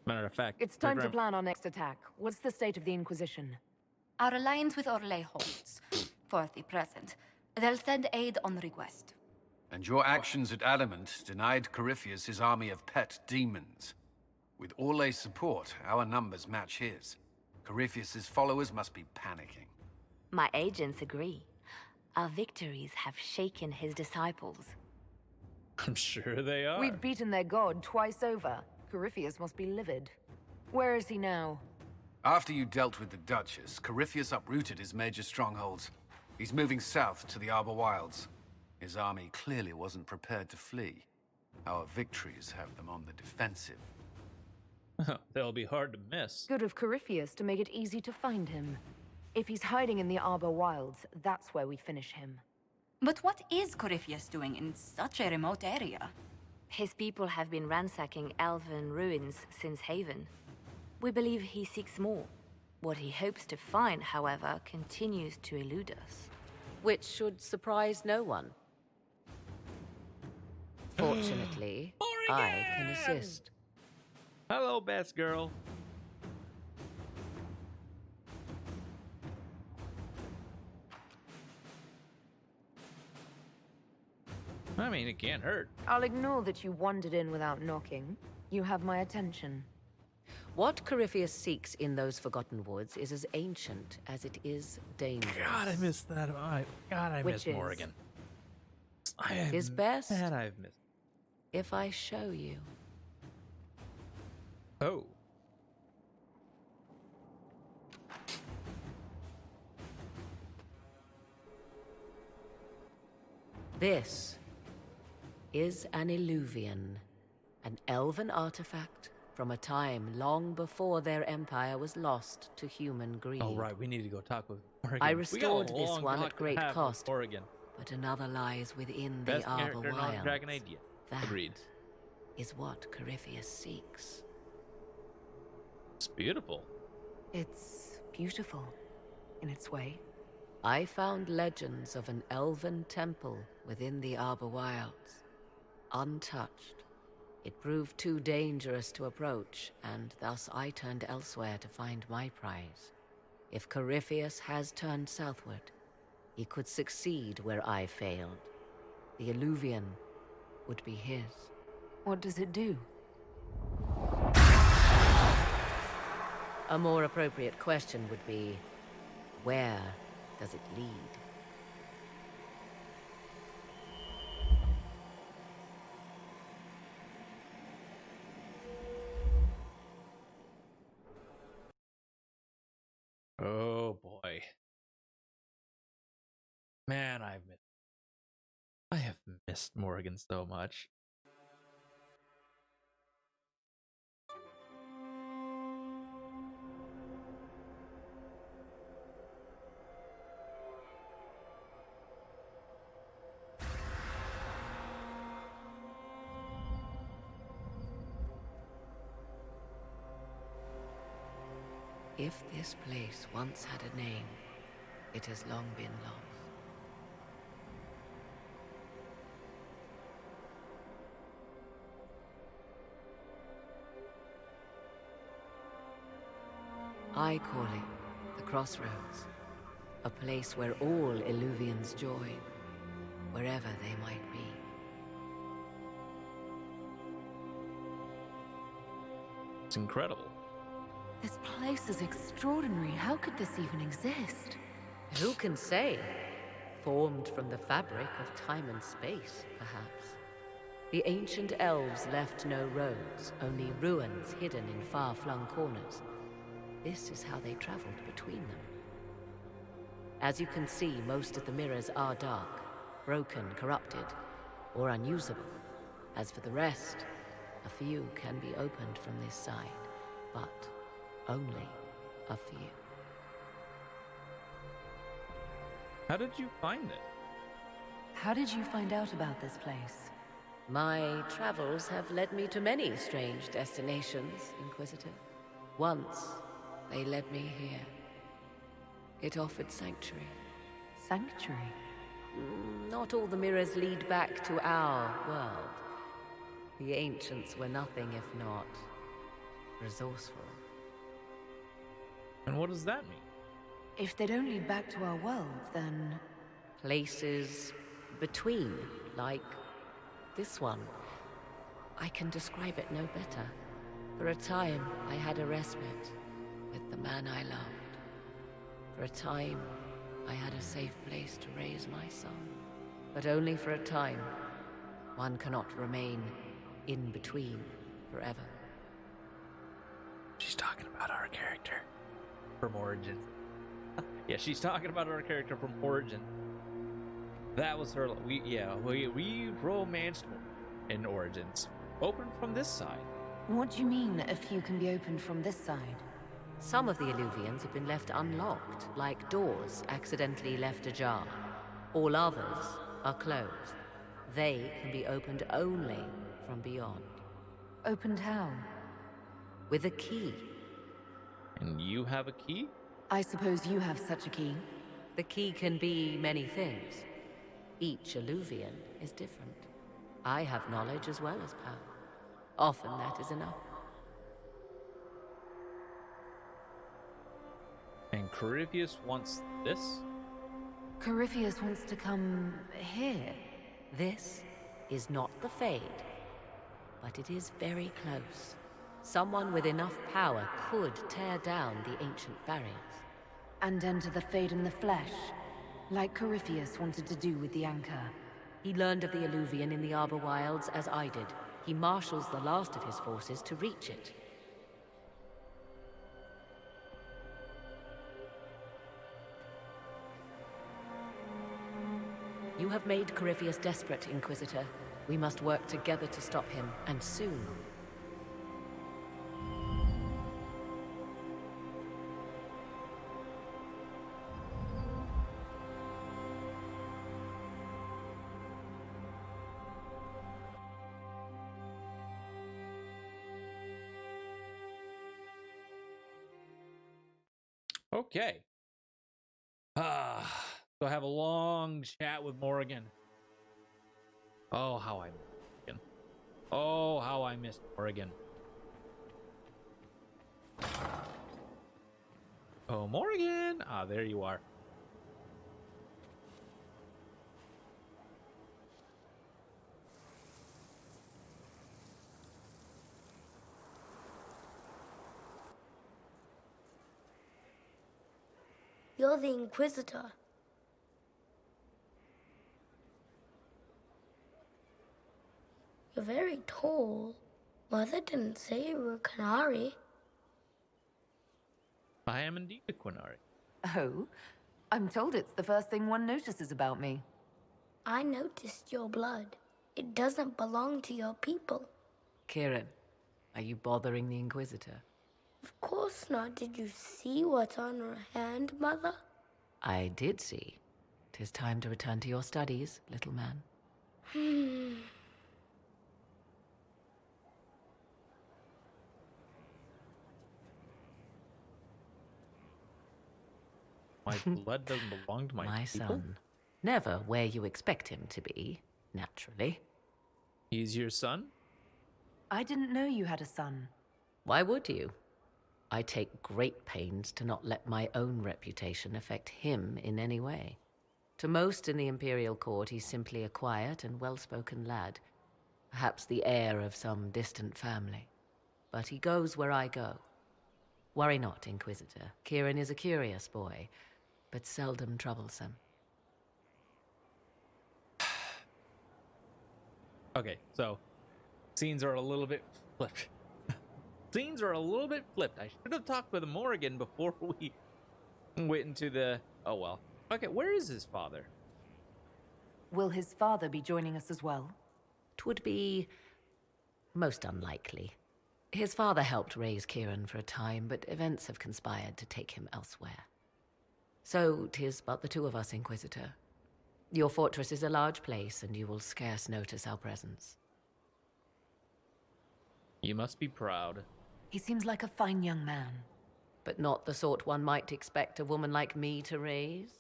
Matter of fact, It's time to plan our next attack. What's the state of the Inquisition? Our alliance with Orlais holds, for the present. They'll send aid on request. And your actions at Adamant denied Corypheus his army of pet demons. With Orlais' support, our numbers match his. Corypheus' followers must be panicking. My agents agree. Our victories have shaken his disciples. I'm sure they are. We've beaten their god twice over. Corypheus must be livid. Where is he now? After you dealt with the Duchess, Corypheus uprooted his major strongholds. He's moving south to the Arbor Wilds. His army clearly wasn't prepared to flee. Our victories have them on the defensive. They'll be hard to miss. Good of Corypheus to make it easy to find him. If he's hiding in the Arbor Wilds, that's where we finish him. But what is Corypheus doing in such a remote area? His people have been ransacking elven ruins since Haven. We believe he seeks more. What he hopes to find, however, continues to elude us. Which should surprise no one. Fortunately, I can assist. Hello, best girl. I mean, it can't hurt. I'll ignore that you wandered in without knocking. You have my attention. What Corypheus seeks in those Forgotten Woods is as ancient as it is dangerous. God, I missed that. I Which miss is? Morrigan. Is best Man, I've missed. if I show you. Oh. This is an illuvian, an elven artifact from a time long before their empire was lost to human greed. Oh, right. We need to go talk with Morrigan. I We got a restored this long one talk at to great have with cost. Morrigan. But another lies within Best the Arbor character, not Wilds. Dragon idea. That Agreed. is what Corypheus seeks. It's beautiful. It's beautiful, in its way. I found legends of an elven temple within the Arbor Wilds, untouched. It proved too dangerous to approach, and thus I turned elsewhere to find my prize. If Corypheus has turned southward, he could succeed where I failed. The Illuvian would be his. What does it do? A more appropriate question would be, where does it lead? Oh, boy. Man, I have missed Morrigan so much. If this place once had a name, it has long been lost. I call it the Crossroads, a place where all Illuvians join, wherever they might be. It's incredible. This place is extraordinary. How could this even exist? Who can say? Formed from the fabric of time and space, perhaps. The ancient elves left no roads, only ruins hidden in far-flung corners. This is how they traveled between them. As you can see, most of the mirrors are dark, broken, corrupted, or unusable. As for the rest, a few can be opened from this side, but only a few. How did you find it? How did you find out about this place? My travels have led me to many strange destinations, Inquisitor. Once, they led me here. It offered sanctuary. Sanctuary? Not all the mirrors lead back to our world. The ancients were nothing if not resourceful. And what does that mean? If they don't lead back to our world, then... Places between, like this one. I can describe it no better. For a time, I had a respite with the man I loved. For a time, I had a safe place to raise my son. But only for a time. One cannot remain in between forever. She's talking about our character from Origin. Yeah, she's talking about our character from Origin. That was her. We romanced in Origins. Open from this side. What do you mean, a few can be opened from this side? Some of the Illuvians have been left unlocked, like doors accidentally left ajar. All others are closed. They can be opened only from beyond. Opened how? With a key. And you have a key? I suppose you have such a key. The key can be many things. Each Illuvian is different. I have knowledge as well as power. Often that is enough. And Corypheus wants this? Corypheus wants to come here. This is not the Fade, but it is very close. Someone with enough power could tear down the ancient barriers. And enter the Fade in the flesh, like Corypheus wanted to do with the Anchor. He learned of the Illuvian in the Arbor Wilds as I did. He marshals the last of his forces to reach it. You have made Corypheus desperate, Inquisitor. We must work together to stop him, and soon. Okay. So I have a long chat with Morgan. Oh, how I miss Morgan. Oh, how I miss Morgan. Oh, Morgan! Ah, there you are. You're the Inquisitor. You're very tall. Mother didn't say you were a Canary. I am indeed a Quinari. Oh? I'm told it's the first thing one notices about me. I noticed your blood. It doesn't belong to your people. Kieran, are you bothering the Inquisitor? Of course not. Did you see what's on her hand, Mother? I did see. 'Tis time to return to your studies, little man. My blood doesn't belong to my people? son. Never where you expect him to be, naturally. He's your son? I didn't know you had a son. Why would you? I take great pains to not let my own reputation affect him in any way. To most in the Imperial Court, he's simply a quiet and well-spoken lad, perhaps the heir of some distant family. But he goes where I go. Worry not, Inquisitor. Kieran is a curious boy, but seldom troublesome. Okay, so scenes are a little bit flipped. Scenes are a little bit flipped. I should have talked with Morgan before we went into the... Oh, well. Okay, where is his father? Will his father be joining us as well? 'Twould be most unlikely. His father helped raise Kieran for a time, but events have conspired to take him elsewhere. So 'tis but the two of us, Inquisitor. Your fortress is a large place, and you will scarce notice our presence. You must be proud. He seems like a fine young man. But not the sort one might expect a woman like me to raise.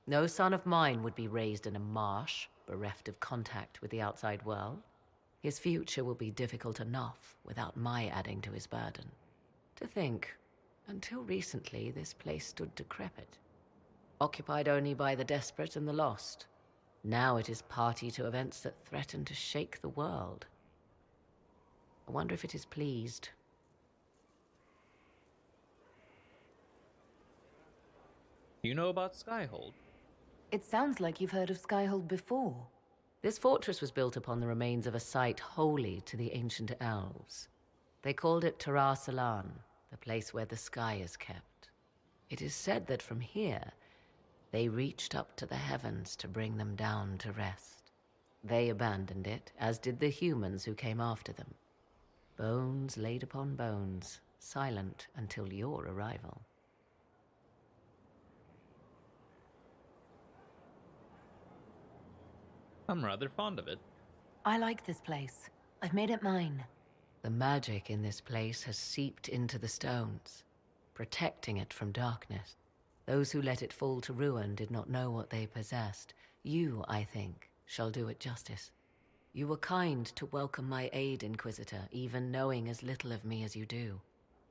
No son of mine would be raised in a marsh, bereft of contact with the outside world. His future will be difficult enough without my adding to his burden. To think, until recently, this place stood decrepit, occupied only by the desperate and the lost. Now it is party to events that threaten to shake the world. I wonder if it is pleased. You know about Skyhold? It sounds like you've heard of Skyhold before. This fortress was built upon the remains of a site holy to the ancient elves. They called it Tarar Salan, the place where the sky is kept. It is said that from here, they reached up to the heavens to bring them down to rest. They abandoned it, as did the humans who came after them. Bones laid upon bones, silent until your arrival. I'm rather fond of it. I like this place. I've made it mine. The magic in this place has seeped into the stones, protecting it from darkness. Those who let it fall to ruin did not know what they possessed. You, I think, shall do it justice. You were kind to welcome my aid, Inquisitor, even knowing as little of me as you do.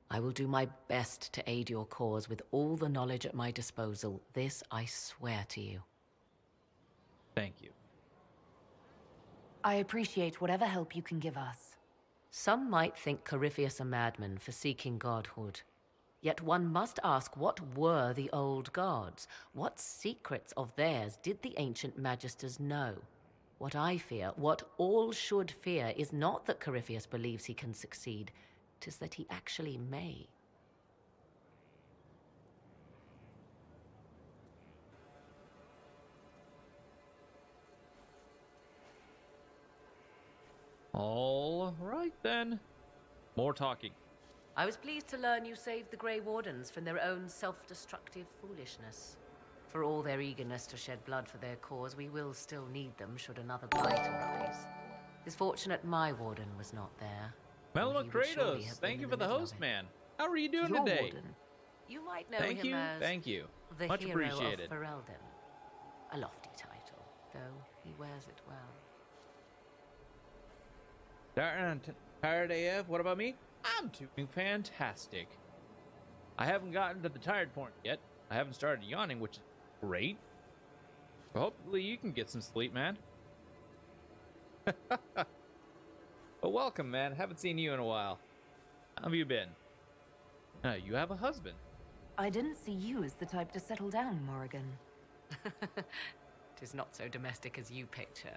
I will do my best to aid your cause with all the knowledge at my disposal. This I swear to you. Thank you. I appreciate whatever help you can give us. Some might think Corypheus a madman for seeking godhood. Yet one must ask, what were the old gods? What secrets of theirs did the ancient magisters know? What I fear, what all should fear, is not that Corypheus believes he can succeed. 'Tis that he actually may. All right, then. More talking. I was pleased to learn you saved the Grey Wardens from their own self-destructive foolishness. For all their eagerness to shed blood for their cause, we will still need them should another blight arise. It's fortunate my warden was not there. Melma He would surely Kratos, have thank been you in for the middle of host, it. man. How are you doing Your today? warden. You might know Thank him you, as thank you. the Much hero appreciated. of Ferelden. A lofty title, though he wears it well. Tired AF, what about me? I'm doing fantastic. I haven't gotten to the tired point yet. I haven't started yawning, which is great. Hopefully you can get some sleep, man. But welcome, man. Haven't seen you in a while. How have you been? You have a husband. I didn't see you as the type to settle down, Morrigan. Tis not so domestic as you picture,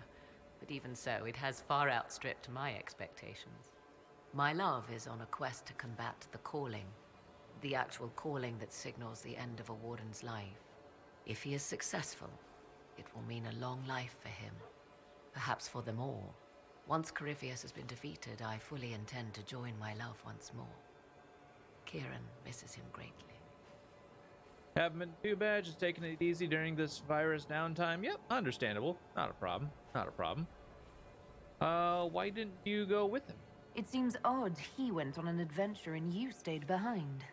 but even so, it has far outstripped my expectations. My love is on a quest to combat the calling, the actual calling that signals the end of a warden's life. If he is successful, it will mean a long life for him, perhaps for them all. Once Corypheus has been defeated, I fully intend to join my love once more. Kieran misses him greatly. Haven't been too bad, just taking it easy during this virus downtime. Yep, understandable. Not a problem. Not a problem. Why didn't you go with him? It seems odd he went on an adventure and you stayed behind.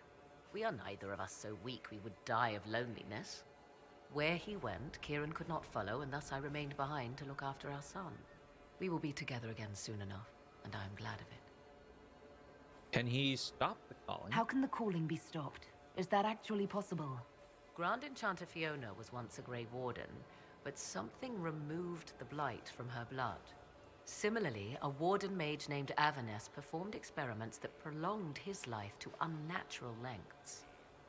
We are neither of us so weak we would die of loneliness. Where he went, Kieran could not follow, and thus I remained behind to look after our son. We will be together again soon enough, and I am glad of it. Can he stop the calling? How can the calling be stopped? Is that actually possible? Grand Enchanter Fiona was once a Grey Warden, but something removed the blight from her blood. Similarly, a warden mage named Avernus performed experiments that prolonged his life to unnatural lengths.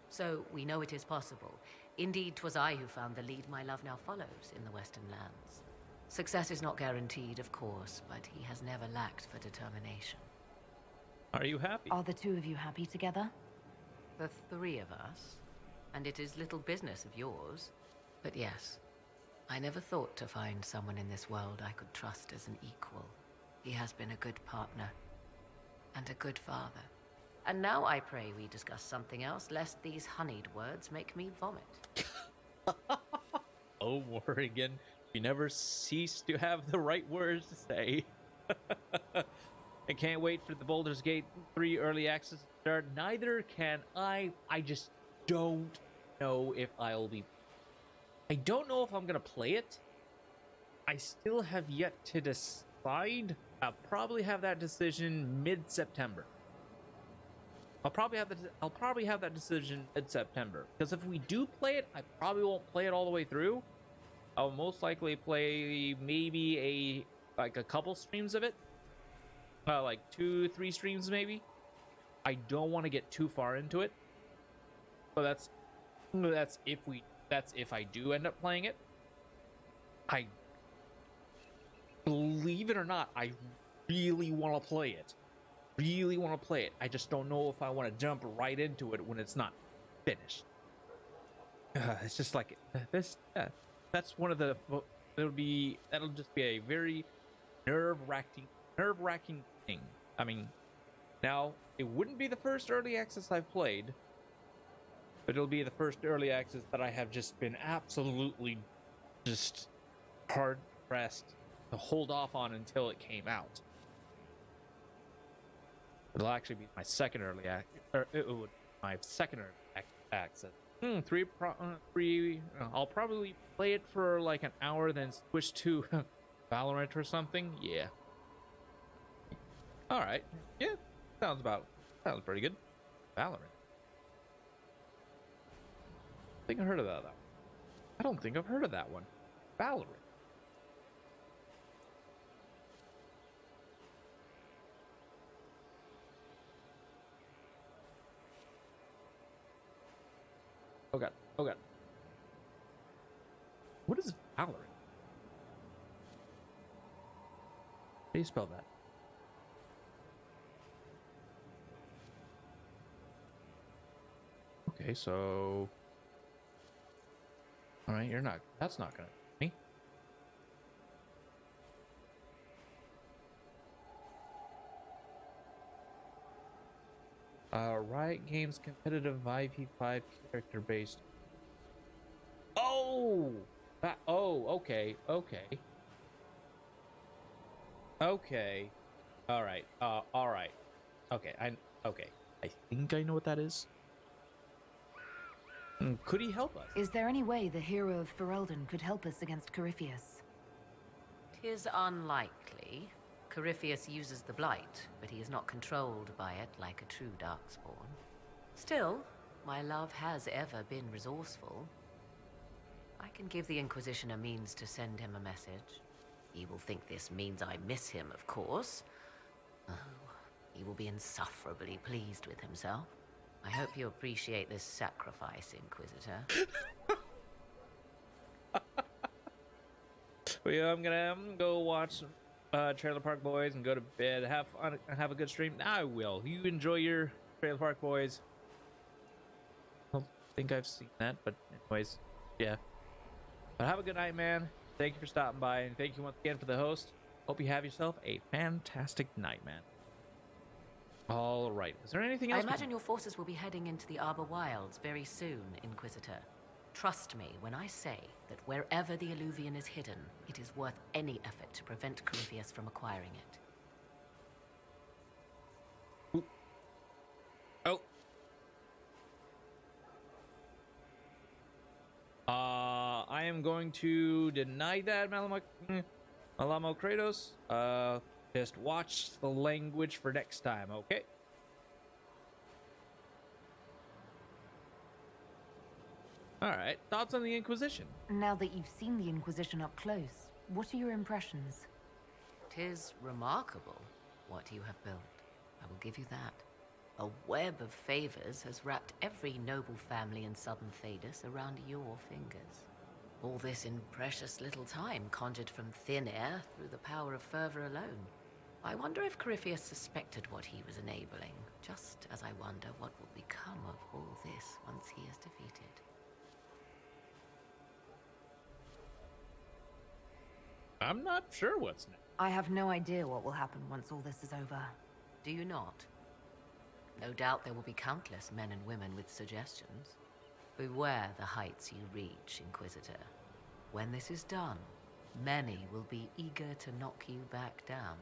So, we know it is possible. Indeed, 'twas I who found the lead my love now follows in the Western lands. Success is not guaranteed, of course, but he has never lacked for determination. Are you happy? Are the two of you happy together? The three of us, and it is little business of yours. But yes, I never thought to find someone in this world I could trust as an equal. He has been a good partner, and a good father. And now I pray we discuss something else, lest these honeyed words make me vomit. Oh, Morrigan, you never cease to have the right words to say. I can't wait for the Baldur's Gate 3 early access to start. Neither can I. I just don't know if I'll be... I don't know if I'm going to play it. I still have yet to decide. I'll probably have that decision mid-September. I'll probably have that decision in September, because if we do play it, I probably won't play it all the way through. I'll most likely play maybe a couple streams of it, like 2-3 streams maybe. I don't want to get too far into it, but that's if I do end up playing it. I believe it or not, I really want to play it. I just don't know if I want to jump right into it when it's not finished. It's just like this. That's one of the. That'll just be a very nerve-wracking thing. I mean, now it wouldn't be the first early access I've played, but it'll be the first early access that I have just been absolutely just hard pressed to hold off on until it came out. It'll actually be my second early access. I'll probably play it for like an hour, then switch to Valorant or something. Yeah. All right. Yeah. Sounds pretty good. Valorant. I think I heard of that. I don't think I've heard of that one. Valorant. Oh god. What is Valorant? How do you spell that? Okay, so... Alright, that's not gonna me. Riot Games competitive 5v5 character based. Oh! Okay. Alright. Alright. Okay, I think I know what that is. Could he help us? Is there any way the hero of Ferelden could help us against Corypheus? 'Tis unlikely. Corypheus uses the Blight, but he is not controlled by it like a true Darkspawn. Still, my love has ever been resourceful. I can give the Inquisition a means to send him a message. He will think this means I miss him, of course. Oh, he will be insufferably pleased with himself. I hope you appreciate this sacrifice, Inquisitor. Well, yeah, I'm gonna go watch Trailer Park Boys and go to bed. Have fun, have a good stream. I will. You enjoy your Trailer Park Boys. I don't think I've seen that, but anyways, yeah. But have a good night, man. Thank you for stopping by, and thank you once again for the host. Hope you have yourself a fantastic night, man. All right. Is there anything else? I imagine your forces will be heading into the Arbor Wilds very soon, Inquisitor. Trust me when I say that wherever the Alluvian is hidden, it is worth any effort to prevent Corypheus from acquiring it. Ooh. Oh. I am going to deny that, Malamo Kratos. Just watch the language for next time, okay? Alright, thoughts on the Inquisition? Now that you've seen the Inquisition up close, what are your impressions? 'Tis remarkable what you have built. I will give you that. A web of favors has wrapped every noble family in southern Thedas around your fingers. All this in precious little time, conjured from thin air through the power of fervor alone. I wonder if Corypheus suspected what he was enabling, just as I wonder what will become of all this once he is defeated. I'm not sure what's next. I have no idea what will happen once all this is over. Do you not? No doubt there will be countless men and women with suggestions. Beware the heights you reach, Inquisitor. When this is done, many will be eager to knock you back down.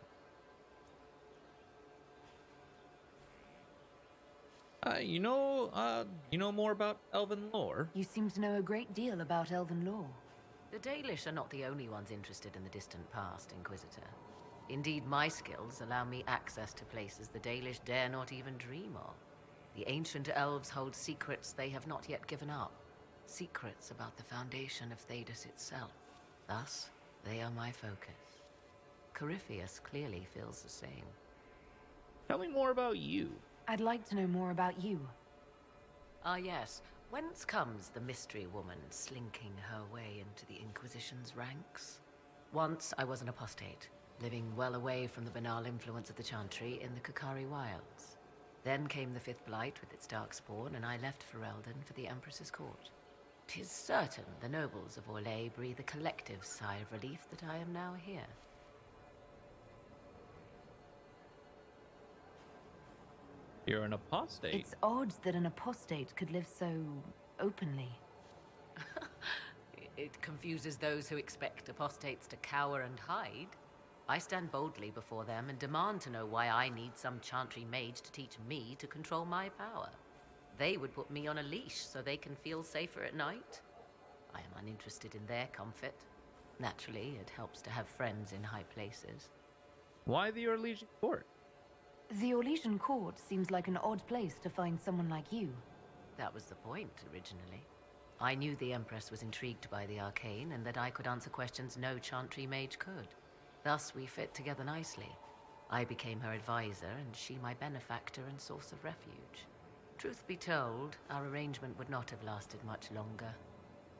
You know more about elven lore? You seem to know a great deal about elven lore. The Dalish are not the only ones interested in the distant past, Inquisitor. Indeed, my skills allow me access to places the Dalish dare not even dream of. The ancient elves hold secrets they have not yet given up. Secrets about the foundation of Thedas itself. Thus, they are my focus. Corypheus clearly feels the same. Tell me more about you. I'd like to know more about you. Ah yes, whence comes the mystery woman slinking her way into the Inquisition's ranks? Once I was an apostate, living well away from the banal influence of the Chantry in the Kukari Wilds. Then came the Fifth Blight with its darkspawn, and I left Ferelden for the Empress's court. 'Tis certain the nobles of Orlais breathe a collective sigh of relief that I am now here. You're an apostate. It's odd that an apostate could live so openly. It confuses those who expect apostates to cower and hide. I stand boldly before them and demand to know why I need some Chantry mage to teach me to control my power. They would put me on a leash so they can feel safer at night. I am uninterested in their comfort. Naturally, it helps to have friends in high places. Why the Orlesian court? The Orlesian court seems like an odd place to find someone like you. That was the point, originally. I knew the Empress was intrigued by the arcane and that I could answer questions no Chantry mage could. Thus, we fit together nicely. I became her advisor, and she my benefactor and source of refuge. Truth be told, our arrangement would not have lasted much longer.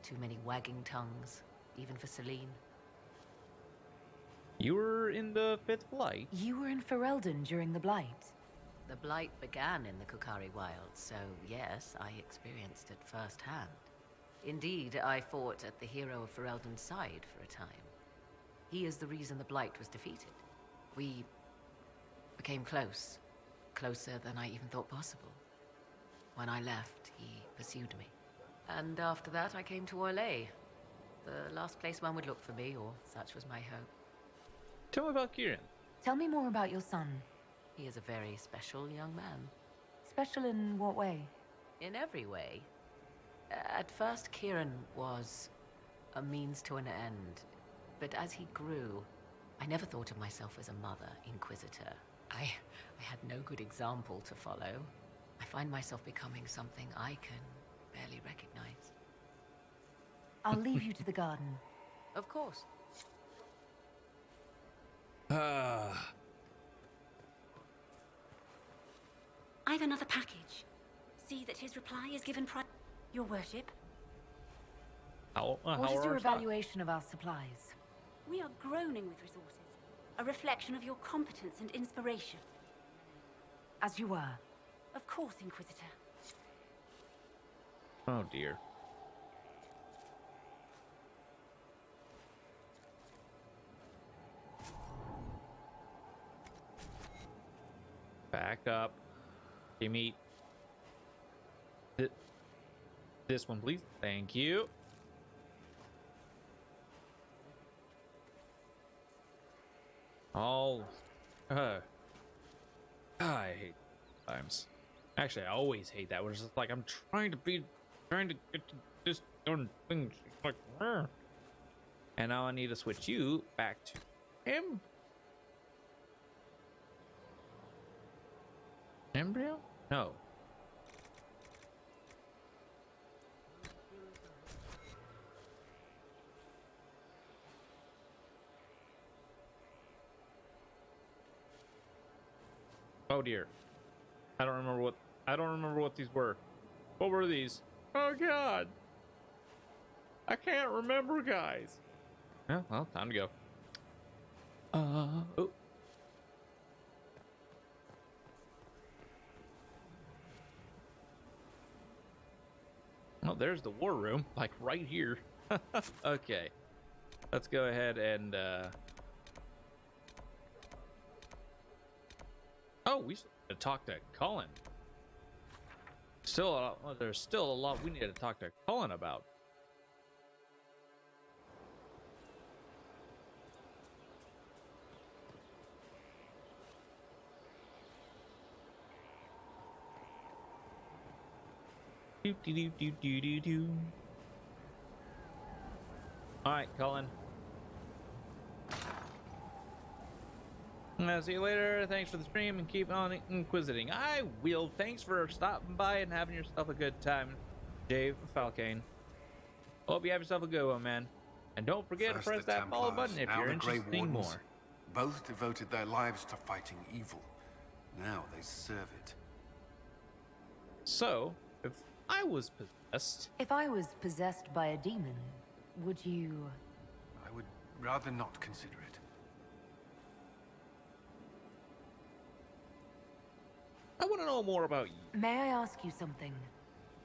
Too many wagging tongues, even for Celine. You were in the Fifth Blight? You were in Ferelden during the Blight. The Blight began in the Kukari Wilds, so yes, I experienced it firsthand. Indeed, I fought at the hero of Ferelden's side for a time. He is the reason the Blight was defeated. We became close. Closer than I even thought possible. When I left, he pursued me. And after that, I came to Orlais. The last place one would look for me, or such was my hope. Tell me about Kieran. Tell me more about your son. He is a very special young man. Special in what way? In every way. At first, Kieran was a means to an end. But as he grew, I never thought of myself as a mother inquisitor. I had no good example to follow. I find myself becoming something I can barely recognize. I'll leave you to the garden. Of course. I've another package. See that his reply is given Your worship, How What is are your our stocks? evaluation of our supplies? we are groaning with resources. A reflection of your competence and inspiration. As you were. Of course, Inquisitor. Oh dear. Back up. Give me this one, please. Thank you. Oh, I hate times. Actually, I always hate that. Where it's just like I'm trying to get to this darn thing. It's like, "Rrr." And now I need to switch you back to him. Embryo? No. Oh dear. I don't remember what these were. What were these? Oh god. I can't remember, guys. Yeah, well, time to go. Oh. Oh, there's the war room, like right here. Okay. Let's go ahead and oh, we should talk to Cullen. There's still a lot we need to talk to Cullen about. Do do do do do do do. All right, Cullen. See you later. Thanks for the stream and keep on inquisiting. I will. Thanks for stopping by and having yourself a good time, Dave Falcane. Hope you have yourself a good one, man. And don't forget to press that follow button if you're interested in more. Both devoted their lives to fighting evil. Now they serve it. So, if I was possessed... If I was possessed by a demon, would you... I would rather not consider it. I want to know more about you. May I ask you something?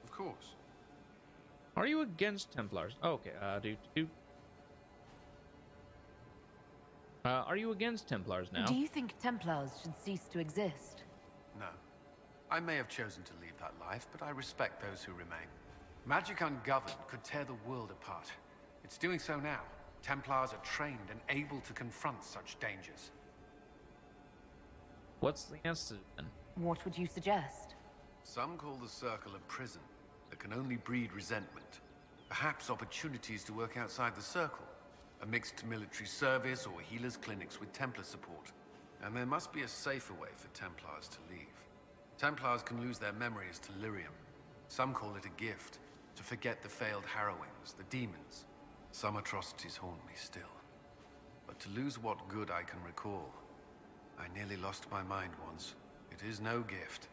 Of course. Are you against Templars? Okay, are you against Templars now? Do you think Templars should cease to exist? No. I may have chosen to leave that life, but I respect those who remain. Magic ungoverned could tear the world apart. It's doing so now. Templars are trained and able to confront such dangers. What's the answer then? What would you suggest? Some call the Circle a prison that can only breed resentment. Perhaps opportunities to work outside the Circle. A mixed military service or healers' clinics with Templar support. And there must be a safer way for Templars to leave. Templars can lose their memories to Lyrium. Some call it a gift, to forget the failed Harrowings, the demons. Some atrocities haunt me still. But to lose what good I can recall, I nearly lost my mind once. It is no gift.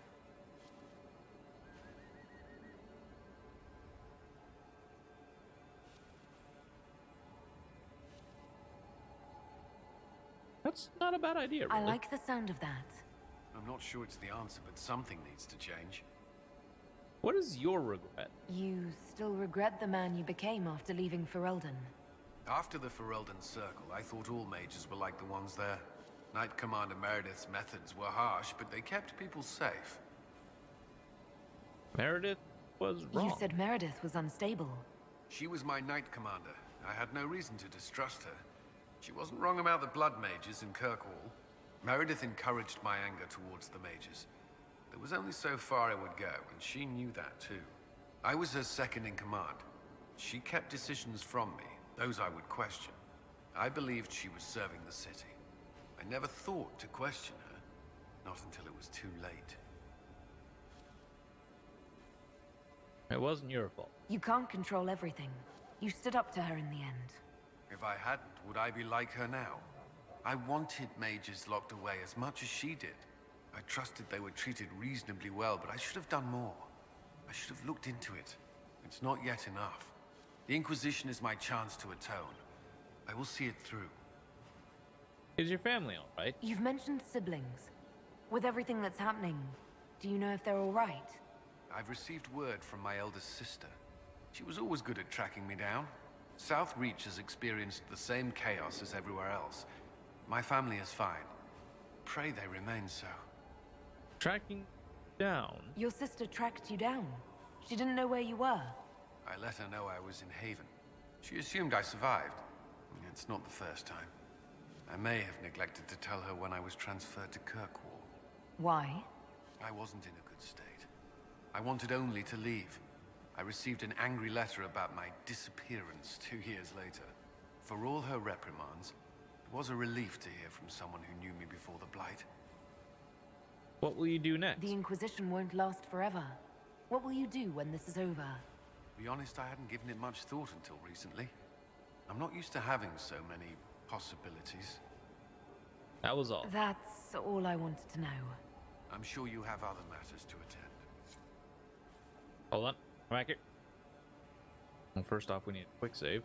That's not a bad idea, really. I like the sound of that. I'm not sure it's the answer, but something needs to change. What is your regret? You still regret the man you became after leaving Ferelden? After the Ferelden Circle, I thought all mages were like the ones there. Knight Commander Meredith's methods were harsh, but they kept people safe. Meredith was wrong. You said Meredith was unstable. She was my Knight Commander. I had no reason to distrust her. She wasn't wrong about the Blood Mages in Kirkwall. Meredith encouraged my anger towards the mages. There was only so far I would go, and she knew that too. I was her second in command. She kept decisions from me, those I would question. I believed she was serving the city. I never thought to question her, not until it was too late. It wasn't your fault. You can't control everything. You stood up to her in the end. If I hadn't, would I be like her now? I wanted mages locked away as much as she did. I trusted they were treated reasonably well, but I should have done more. I should have looked into it. It's not yet enough. The Inquisition is my chance to atone. I will see it through. Is your family all right? You've mentioned siblings. With everything that's happening, do you know if they're all right? I've received word from my eldest sister. She was always good at tracking me down. South Reach has experienced the same chaos as everywhere else. My family is fine. Pray they remain so. Tracking down? Your sister tracked you down. She didn't know where you were. I let her know I was in Haven. She assumed I survived. It's not the first time. I may have neglected to tell her when I was transferred to Kirkwall. Why? I wasn't in a good state. I wanted only to leave. I received an angry letter about my disappearance 2 years later. For all her reprimands, it was a relief to hear from someone who knew me before the Blight. What will you do next? The Inquisition won't last forever. What will you do when this is over? To be honest, I hadn't given it much thought until recently. I'm not used to having so many possibilities. That was all. That's all I wanted to know. I'm sure you have other matters to attend. Hold on. Come back here. Well, first off, we need a quick save.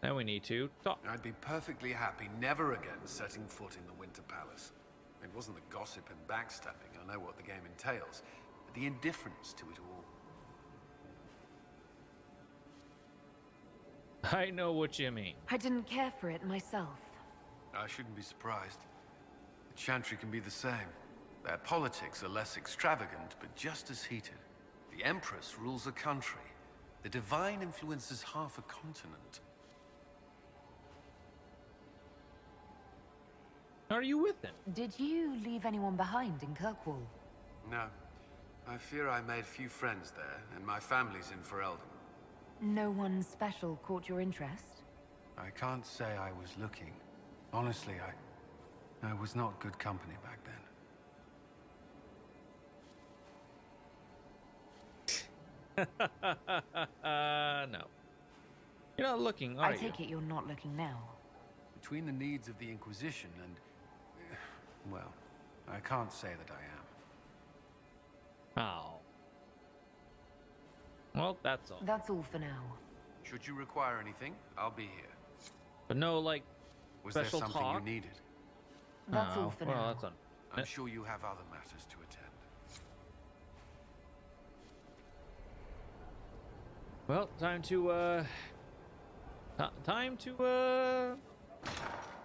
Then we need to talk. I'd be perfectly happy never again setting foot in the Winter Palace. It wasn't the gossip and backstabbing, I know what the game entails, but the indifference to it all. I know what you mean. I didn't care for it myself. I shouldn't be surprised. The Chantry can be the same. Their politics are less extravagant, but just as heated. The Empress rules a country. The Divine influences half a continent. Are you with him? Did you leave anyone behind in Kirkwall? No. I fear I made few friends there, and my family's in Ferelden. No one special caught your interest? I can't say I was looking. Honestly, I was not good company back then. No. You're not looking, are I you? take it you're not looking now. Between the needs of the Inquisition and... well, I can't say that I am. Oh. Well, that's all. That's all for now. Should you require anything, I'll be here. But no, like, Was there special something talk? you needed? That's all Oh, for well, now. that's on. I'm sure you have other matters to attend. Well, time to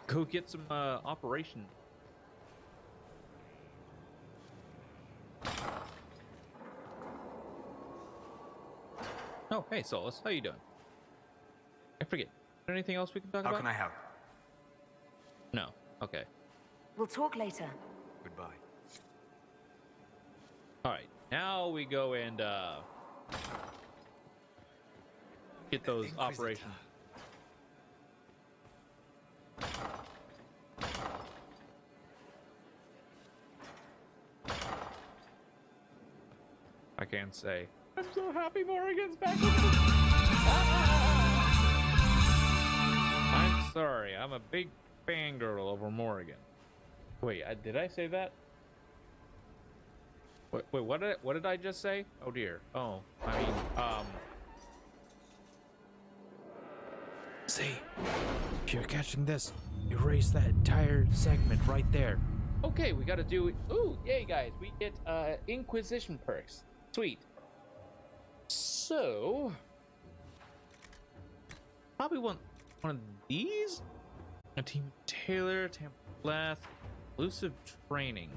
go get some operation. Oh, hey Solus, how you doing? I forget. Is there anything else we can talk How about? can I help? No. Okay. We'll talk later. Goodbye. All right. Now we go and get those Inquisitor. operations. I can't say. I'm so happy Morrigan's back. I'm sorry. I'm a big fangirl over Morrigan. Wait, did I say that? Wait, what did I just say? Oh dear. Oh, I mean, See, if you're catching this, erase that entire segment right there. Okay, we gotta do it. Ooh, yay, guys. We get Inquisition perks. Sweet. So, probably want one of these. A Team Taylor, Tampa Blast, elusive training.